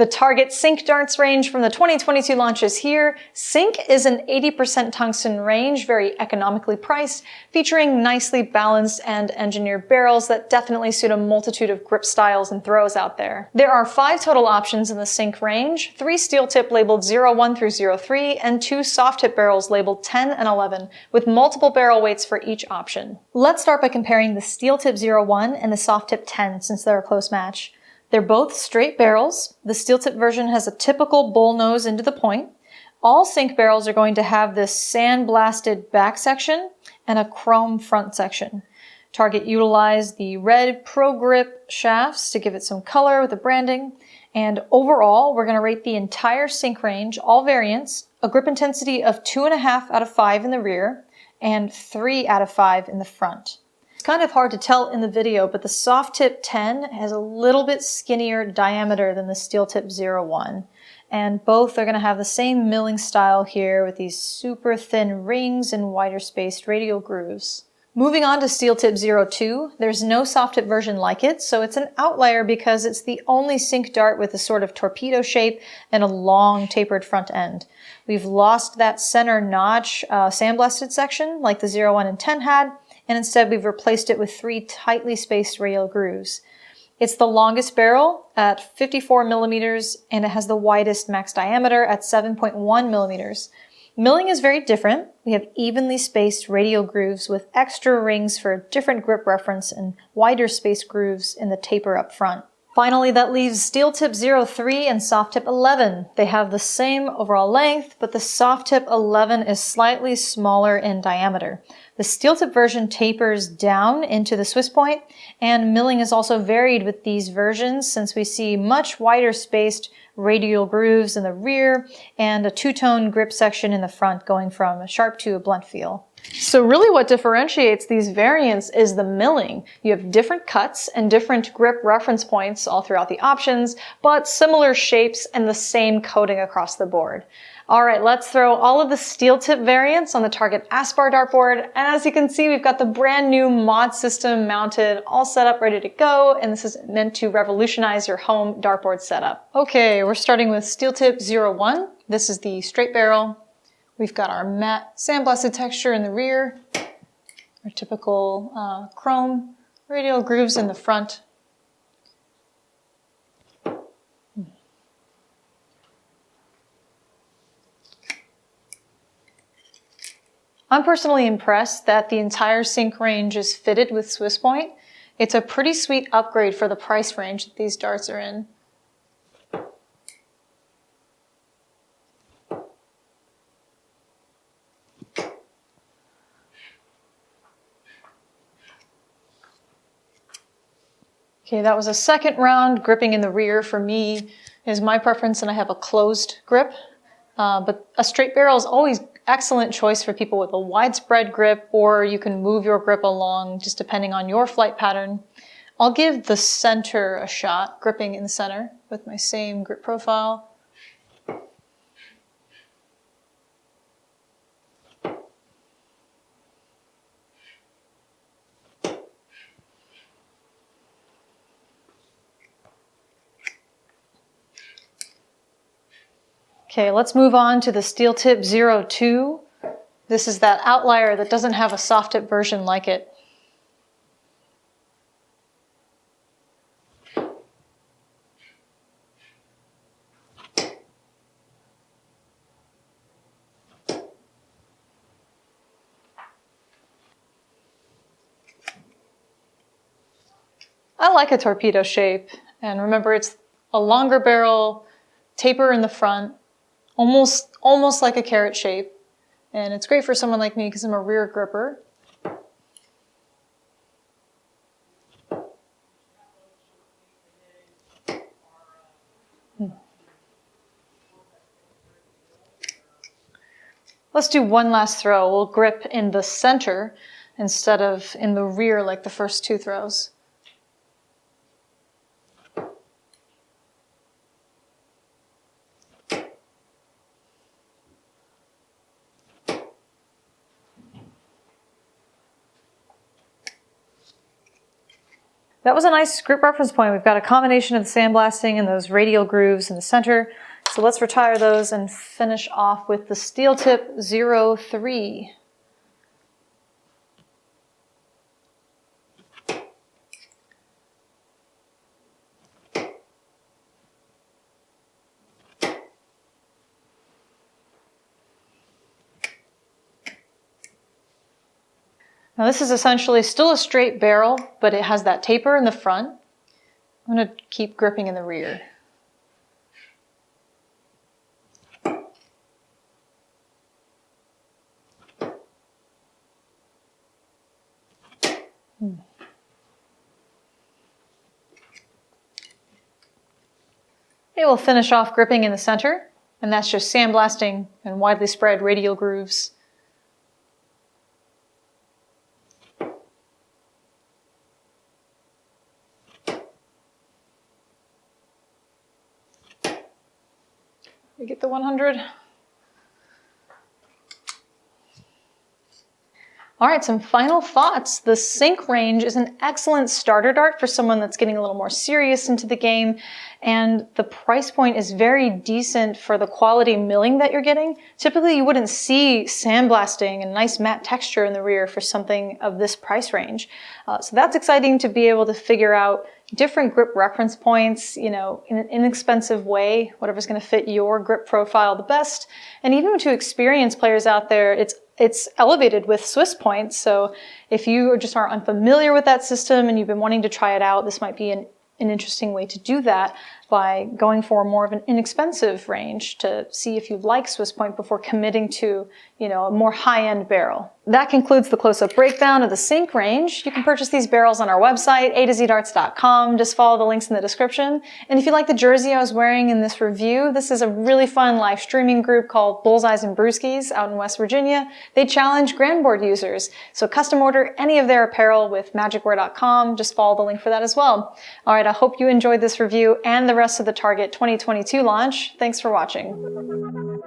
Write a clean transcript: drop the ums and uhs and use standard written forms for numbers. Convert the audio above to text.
The target sync darts range from the 2022 launch is here. Sync is an 80% tungsten range, very economically priced, featuring nicely balanced and engineered barrels that definitely suit a multitude of grip styles and throws out there. There are 5 total options in the sync range, 3 steel tip labeled 01 through 03, and 2 soft tip barrels labeled 10 and 11, with multiple barrel weights for each option. Let's start by comparing the steel tip 01 and the soft tip 10 since they're a close match. They're both straight barrels. The steel tip version has a typical bull nose into the point. All sync barrels are going to have this sandblasted back section and a chrome front section. Target utilized the red Pro Grip shafts to give it some color with the branding. And overall, we're going to rate the entire sync range, all variants, a grip intensity of 2.5 out of 5 in the rear and 3 out of 5 in the front. It's kind of hard to tell in the video, but the soft tip 10 has a little bit skinnier diameter than the steel tip 01. And both are going to have the same milling style here with these super thin rings and wider spaced radial grooves. Moving on to steel tip 02, there's no soft tip version like it, so it's an outlier because it's the only sync dart with a sort of torpedo shape and a long tapered front end. We've lost that center notch sandblasted section like the 01 and 10 had, and instead we've replaced it with 3 tightly spaced radial grooves. It's the longest barrel at 54 millimeters, and it has the widest max diameter at 7.1 millimeters. Milling is very different. We have evenly spaced radial grooves with extra rings for a different grip reference and wider spaced grooves in the taper up front. Finally, that leaves steel tip 03 and soft tip 11. They have the same overall length, but the soft tip 11 is slightly smaller in diameter. The steel tip version tapers down into the Swiss point, and milling is also varied with these versions since we see much wider spaced radial grooves in the rear and a two-tone grip section in the front going from a sharp to a blunt feel. So really what differentiates these variants is the milling. You have different cuts and different grip reference points all throughout the options, but similar shapes and the same coating across the board. All right, let's throw all of the steel tip variants on the Target ASPAR dartboard. And as you can see, we've got the brand new mod system mounted, all set up, ready to go. And this is meant to revolutionize your home dartboard setup. Okay, we're starting with steel tip 01. This is the straight barrel. We've got our matte sandblasted texture in the rear, our typical chrome radial grooves in the front. I'm personally impressed that the entire sync range is fitted with Swiss point. It's a pretty sweet upgrade for the price range that these darts are in. Okay, that was a second round. Gripping in the rear for me is my preference, and I have a closed grip. But a straight barrel is always excellent choice for people with a widespread grip, or you can move your grip along just depending on your flight pattern. I'll give the center a shot, gripping in the center with my same grip profile. Okay, let's move on to the steel tip 02. This is that outlier that doesn't have a soft tip version like it. I like a torpedo shape, and remember it's a longer barrel, taper in the front, almost like a carrot shape. And it's great for someone like me because I'm a rear gripper. Let's do one last throw. We'll grip in the center instead of in the rear like the first 2 throws. That was a nice grip reference point. We've got a combination of the sandblasting and those radial grooves in the center. So let's retire those and finish off with the steel tip 03. Now this is essentially still a straight barrel, but it has that taper in the front. I'm going to keep gripping in the rear. Okay, we'll finish off gripping in the center, and that's just sandblasting and widely spread radial grooves. We get the 100. All right, some final thoughts. The Sync range is an excellent starter dart for someone that's getting a little more serious into the game, and the price point is very decent for the quality milling that you're getting. Typically, you wouldn't see sandblasting and nice matte texture in the rear for something of this price range. So that's exciting to be able to figure out different grip reference points, you know, in an inexpensive way, whatever's going to fit your grip profile the best. And even to experienced players out there, it's elevated with Swiss points. So if you just are unfamiliar with that system and you've been wanting to try it out, this might be an interesting way to do that by going for more of an inexpensive range to see if you like Swiss point before committing to, you know, a more high-end barrel. That concludes the close-up breakdown of the Sync range. You can purchase these barrels on our website, A-ZDARTS.com. Just follow the links in the description. And if you like the jersey I was wearing in this review, this is a really fun live streaming group called Bullseyes and Brewskis out in West Virginia. They challenge Grandboard users. So custom order any of their apparel with magicwear.com. Just follow the link for that as well. All right, I hope you enjoyed this review and the rest of the Target 2022 launch. Thanks for watching.